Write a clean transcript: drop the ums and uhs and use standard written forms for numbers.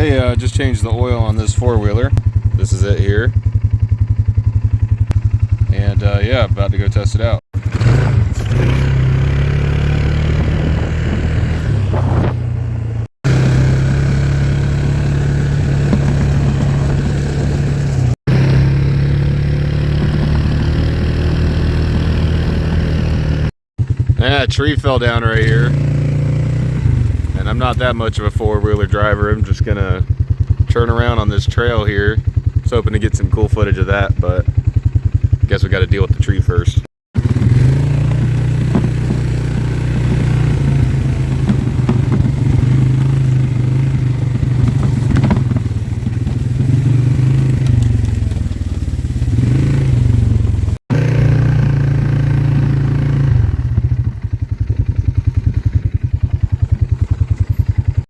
Hey, just changed the oil on this four-wheeler. This is it here. And yeah, about to go test it out. Yeah, a tree fell down right here. And I'm not that much of a four-wheeler driver. I'm just gonna turn around on this trail here. I was hoping to get some cool footage of that, but I guess we gotta deal with the tree first.